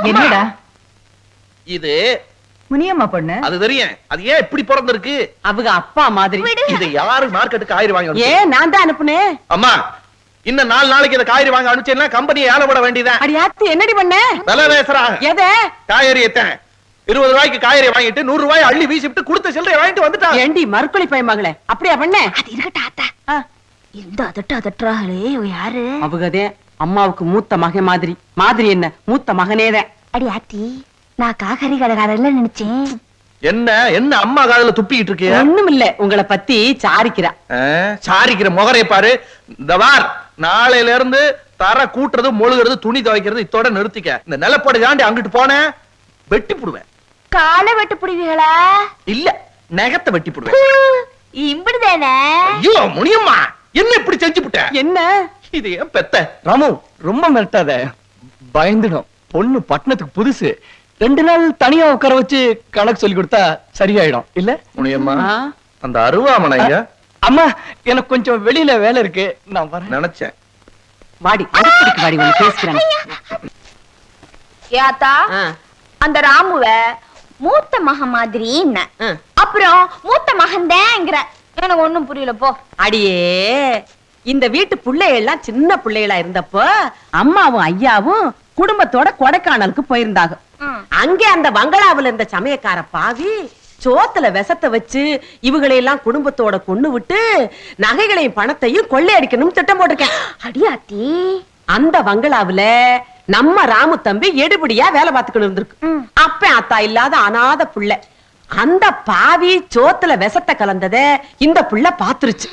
என்னடா இது? முனியம்மா பொண்ணு. அது தெரியும். அது ஏன் இப்படி பிறந்திருக்கு? அவங்க அப்பா மாதிரி. இது யாரு மார்க்கெட்டுக்கு காய்கறி வாங்க? ஏன் நான் தான் அனுப்புனேன். அம்மா, இன்னும் 4 நாளைக்கு இந்த காய்கறி வாங்க அனுப்பிச்சேன்னா கம்பெனியை ஏல விட வேண்டியதான். அடியாத்து என்னடி பண்ண? விலை பேசுறாங்க. எதை? காய்கறி எத்தனை? 20 ரூபாய்க்கு காய்கறி வாங்கிட்டு 100 ரூபாய் அள்ளி வீசிட்டு கொடுத்த சில்லறை வாங்கிட்டு வந்துட்டான். ஏண்டி மறுக்கொலி பை மகளே, அப்படியா பண்ண? அது இருக்கட்டா அத்தா. இந்த அதட்டாளே யாரு? அவகதே அம்மாவுக்கு மூத்த மகன் மாதிரி. மாதிரி என்ன, மூத்த மகனேதான். அடி ஆத்தி, நான் காய்கறி கடைக்காரல்ல நினைச்சேன். என்ன என்ன அம்மா காதுல துப்பிக்கிட்டு இருக்கு? ஒண்ணும் இல்ல, உங்களை பத்தி சாரிக்கிறா. சாரிக்கிற முகரை பாரு. இந்த வார் நாளையில இருந்து தர கூட்டுறது, மொழுகிறது, துணி துவைக்கிறது இதோட நிறுத்திக்க. இந்த நிலப்படி தாண்டி அங்கிட்டு போன வெட்டி புடுவேன். காலை வெட்டு புடுவீங்களா? இல்ல, நகத்தை வெட்டி புடுவேன். இப்படிதானே? ஐயோ முனியம்மா, என்ன இப்படி செஞ்சு புட்ட? என்ன இது ஏன் பெத்த? ராமு, ரொம்ப மிரட்டாத, பயந்துடும். பொண்ணு பட்டணத்துக்கு புதுசு. 2 நாள் தனியா உட்கார வச்சு கணக்கு சொல்லி கொடுத்தா சரியாயிடும் இல்ல? முனியம்மா, அந்த அருவாமனைங்க. அம்மா, எனக்கு கொஞ்சம் வெளியில வேலை இருக்கு, நான் வரேன். நினைச்சேன். வாடி, அடுப்படிக்கு வாடி, ஒண்ணு பேசுறேன். ஏத்தா, அந்த ராமுவ மூத்த மகன் மாதிரி என்ன, ஆ. அப்புறம் மூத்த மகன் தான்ங்கிற. எனக்கு ஒண்ணும் புரியல போ. அடியே, இந்த வீட்டு பிள்ளைகள்லாம் சின்ன பிள்ளைகளா இருந்தப்போ அம்மாவும் ஐயாவும் குடும்பத்தோட கொடைக்கானலுக்கு போயிருந்தாங்க. அங்கே அந்த பங்களாவுல இருந்த சமயக்கார பாவி சோத்துல விஷத்தை வச்சு இவங்களை எல்லாம் குடும்பத்தோட கொண்டு விட்டு நகைகளையும் பணத்தையும் கொள்ளையடிக்கணும் திட்டம் போட்டிருக்கேன். அடியாத்தி, அந்த பங்களாவுல நம்ம ராமு தம்பி எடுபடியா வேலை பார்த்துக்கணும் இருந்திருக்கு. அப்ப அத்தா இல்லாத அனாத புள்ள. அந்த பாவி சோத்துல விஷத்தை கலந்தத இந்த புள்ள பாத்துருச்சு.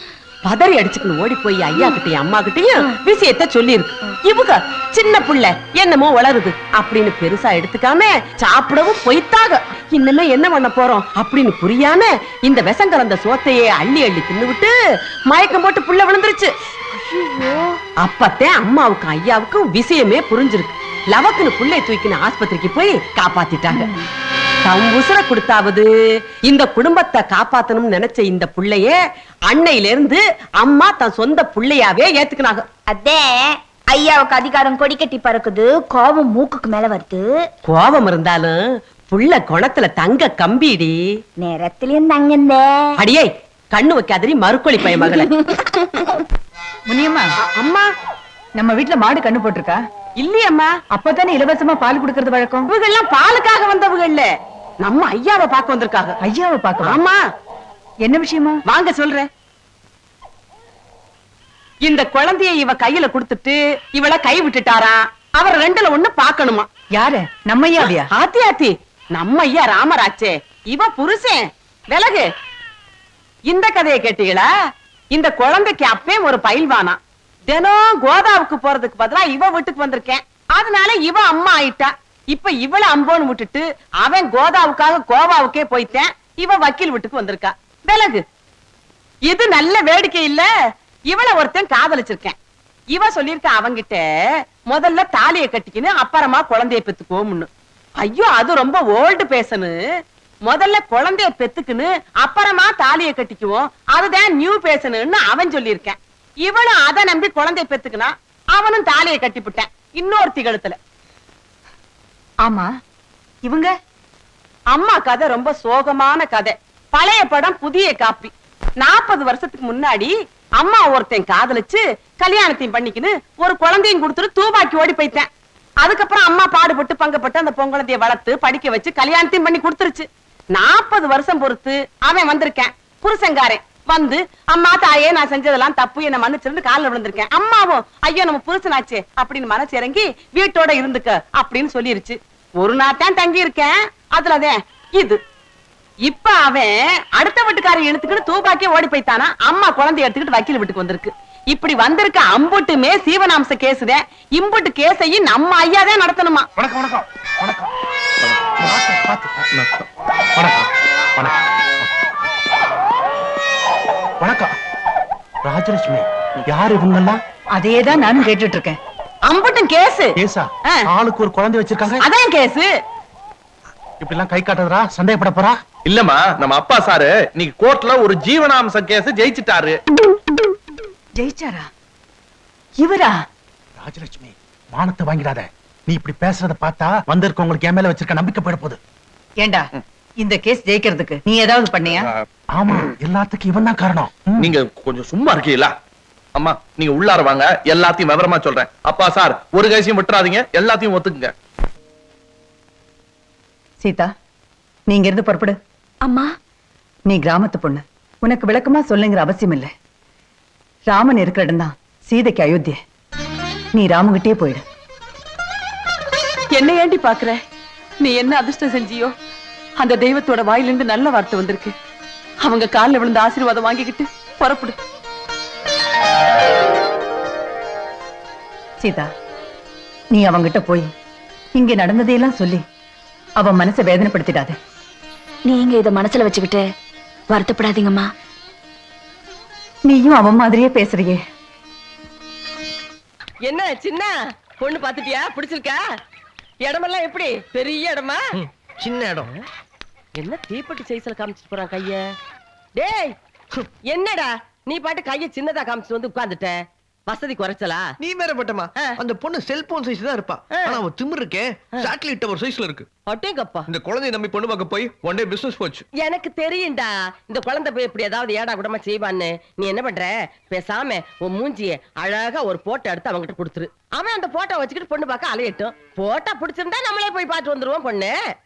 பதறி அடிச்சுக்கணும் ஓடி போய் ஐயா கிட்டையும் அம்மா கிட்டையும் விஷயத்த சொல்லி இருக்கு. இவங்க சின்ன புள்ள என்னமோ வளருது அப்படின்னு பெருசா எடுத்துக்காம சாப்பிடவும் போய்த்தாக. இன்னுமே என்ன பண்ண போறோம் அப்படின்னு புரியாம இந்த விஷம் கலந்த சோத்தையே அள்ளி அள்ளி தின்னுவிட்டு மயக்கம் போட்டு புள்ள விழுந்துருச்சு. அப்பத்தே அம்மாவுக்கும் ஐயாவுக்கும் விஷயமே புரிஞ்சிருக்கு. லவக்குன்னு புள்ளை தூக்கின ஆஸ்பத்திரிக்கு போய் காப்பாத்திட்டாங்க. தம் உசுர கொடுத்தாவது இந்த குடும்பத்தை காப்பாத்தணும்னு நினைச்ச இந்த புள்ளைய அன்னையில இருந்து அம்மா தன் சொந்த புள்ளையாவே ஏத்துக்கினாங்க. அதே ஐயாவுக்கு அதிகாரம் கொடி கட்டி பறக்குது, கோபம் மூக்குக்கு மேல வருது. கோபம் இருந்தாலும் புள்ள குணத்துல தங்க கம்பிடி. நேரத்திலயும் தங்கந்த. அடியே, கண்ணு வைக்காதரி மறுக்கொலி பய மகள. முனியம்மா, அம்மா, நம்ம வீட்டுல மாடு கண்ணு போட்டிருக்கா? இல்லையம்மா. அப்பதானே இலவசமா பால் குடுக்கறது வழக்கம். இவங்க எல்லாம் பாலுக்காக வந்தவங்க இல்ல, நம்ம ஐயாவை பார்க்க வந்திருக்காங்க. ஐயாவை பார்க்க? ஆமா. என்ன விஷயமா? வாங்க சொல்றேன். இந்த குழந்தைய இவ கையில குடுத்துட்டு இவளை கை விட்டுட்டாரா. அவர் 2ல 1 பாக்கணுமா. யாரு? நம்ம ஐயாவியா? ஆத்தி ஆத்தி, நம்ம ஐயா ராமராச்சே. இவ புருஷன் விலகு. இந்த கதையை கேட்டீங்களா? இந்த குழந்தைக்கு அப்பே ஒரு பயில்வானா. தினம் கோதாவுக்கு போறதுக்கு பதிலா இவ வீட்டுக்கு வந்திருக்கேன். அதனால இவ அம்மா ஆயிட்டா. இப்ப இவள அம்போன்னு விட்டுட்டு அவன் கோதாவுக்காக கோவாவுக்கே போயிட்டேன். இவ வக்கீல் வீட்டுக்கு வந்திருக்கா. விலகு. இது நல்ல வேடிக்கை இல்ல. இவள ஒருத்தன் காதலிச்சிருக்கேன். இவ சொல்லிருக்க அவங்கிட்ட முதல்ல தாலியை கட்டிக்கின்னு அப்புறமா குழந்தைய பெத்துக்கோம்னு. ஐயோ, அது ரொம்ப ஓல்டு பேசனு. முதல்ல குழந்தைய பெத்துக்குன்னு அப்புறமா தாலியை கட்டிக்குவோம், அதுதான் நியூ பேசணும்னு அவன் சொல்லியிருக்கேன். இவனும் அதை நம்பி குழந்தைய பெத்துக்குனா அவனும் தாலியை கட்டிவிட்டேன் இன்னொரு திகழத்துல. ஆமா, இவங்க அம்மா கதை ரொம்ப சோகமான கதை. பழைய படம் புதிய காப்பி. 40 வருஷத்துக்கு முன்னாடி அம்மா ஒருத்தன் காதலிச்சு கல்யாணத்தையும் பண்ணிக்கின்னு ஒரு குழந்தையும் கொடுத்துட்டு தூபாக்கி ஓடி போயிட்டேன். அதுக்கப்புறம் அம்மா பாடுபட்டு பங்கப்பட்டு அந்த பொங்குழந்தைய வளர்த்து படிக்க வச்சு கல்யாணத்தையும் பண்ணி கொடுத்துருச்சு. 40 வருஷம் பொறுத்து அவன் வந்திருக்கேன். புருஷங்காரன் வந்து, அம்மா தாயே நான் செஞ்சதெல்லாம் தப்பு, என்ன மன்னிச்சிருந்து காலில் விழுந்திருக்கேன். அம்மாவும் ஐயோ நம்ம புருஷனாச்சே அப்படின்னு மனசு இறங்கி வீட்டோட இருந்துக்க அப்படின்னு சொல்லிருச்சு. ஒரு நாள் தான் தங்கி இருக்கேன். அதுலதான் இது. இப்ப அவன் அடுத்த வீட்டுக்காரன் எடுத்துக்கிட்டு தூபாக்கே ஓடி போய்த்தானா. அம்மா குழந்தைய எடுத்துக்கிட்டு வக்கீல் வீட்டுக்கு வந்திருக்கு. இப்படி வந்திருக்க அம்புட்டுமே சீவனாம்ச கேசுதான். இம்புட்டு கேசையும் நம்ம ஐயாதான் நடத்தணுமா. வணக்கம் வணக்கம் வணக்கம் வணக்கம் வணக்கம். ராஜலட்சுமி, யாரு இவங்கெல்லாம்? அதேதான் நானும் கேட்டுட்டு இருக்கேன். அம்புட்டும் கேசு. கேசா? ஆளுக்கு ஒரு குழந்தை வச்சிருக்காங்க. அதான் கேசு. இப்படி எல்லாம் கை காட்டுறா சந்தேகப்பட போறா? இல்லம்மா, நம்ம அப்பா சாரு இன்னைக்கு கோர்ட்ல ஒரு ஜீவனாம்ச கேஸ் ஜெயிச்சிட்டாரு. ஜெயிச்சாரா? இவரா? ராஜலட்சுமி மானத்தை வாங்கிடாத. நீ இப்படி பேசுறத பார்த்தா வந்திருக்கவங்களுக்கு என் மேல வச்சிருக்க நம்பிக்கை போயிட போகுது. ஏண்டா இந்த கேஸ் ஜெயிக்கிறதுக்கு நீ ஏதாவது பண்ணியா? ஆமா, எல்லாத்துக்கும் இவன் தான் காரணம். நீங்க கொஞ்சம் சும்மா இருக்கீங்களா? அம்மா நீங்க உள்ளார வாங்க, எல்லாத்தையும் விவரமா சொல்றேன். அப்பா சார், ஒரு கைசியும் விட்டுறாதீங்க, எல்லாத்தையும் ஒத்துக்குங்க. சீதா, நீ இங்க இருந்து புறப்படு. அம்மா நீ கிராமத்து பொண்ணு, உனக்கு விளக்கமா சொல்லுங்கிற அவசியம் இல்லை. ராமன் இருக்கிற இடம் தான் சீதைக்கு அயோத்தியை. நீ ராமகிட்டே போயிடு. என்ன ஏண்டி பாக்குற? நீ என்ன அதிர்ஷ்டம் செஞ்சியோ, அந்த தெய்வத்தோட வாயிலிருந்து நல்ல வார்த்தை வந்திருக்கு. அவங்க கால்ல விழுந்து ஆசீர்வாதம் வாங்கிக்கிட்டு புறப்படு. சீதா, நீ அவங்கிட்ட போய் இங்க நடந்ததையெல்லாம் சொல்லி அவன் மனசை வேதனைப்படுத்திடாத. நீங்க இத மனசுல வச்சுக்கிட்டு வருத்தப்படாதீங்கம்மா. நீயும் அவன் மாதிரியே பேசுறியே. என்ன சின்ன பொண்ணு பாத்துட்டியா? பிடிச்சிருக்கா? இடமெல்லாம் எப்படி? பெரிய இடமா? சின்ன இடம். என்ன தீப்பெட்டி சைஸ்ல காமிச்சிட்டு போறான் கைய? டேய் என்னடா நீ பாட்டு கைய சின்னதா காமிச்சிட்டு வந்து உட்கார்ந்துட்ட? வசதி குறைச்சலா? நீ வேற பட்டமா, ஆ. அந்த பொண்ணு செல்போன் சைஸ் தான் இருப்பா. ஆ. ஆனா அவ திமிரு இருக்கே, சாட்டிலைட் டவர் சைஸ்ல இருக்கு. அட்டேங்கப்பா, இந்த குழந்தைய நம்பி பொண்ணு பார்க்க போய் ஒன் டே பிசினஸ் போச்சு. எனக்கு தெரியும்டா இந்த குழந்தை போய் இப்படி ஏதாவது ஏடா கூடமா செய்வான்னு. நீ என்ன பண்ற, பேசாம உன் மூஞ்சிய அழகா ஒரு போட்டோ எடுத்து அவங்கிட்ட கொடுத்துரு. அவன் அந்த போட்டோ வச்சுக்கிட்டு பொண்ணு பார்க்க அலையட்டும். போட்டோ பிடிச்சிருந்தா நம்மளே போய் பார்த்து வந்துருவோம் பொண்ணு.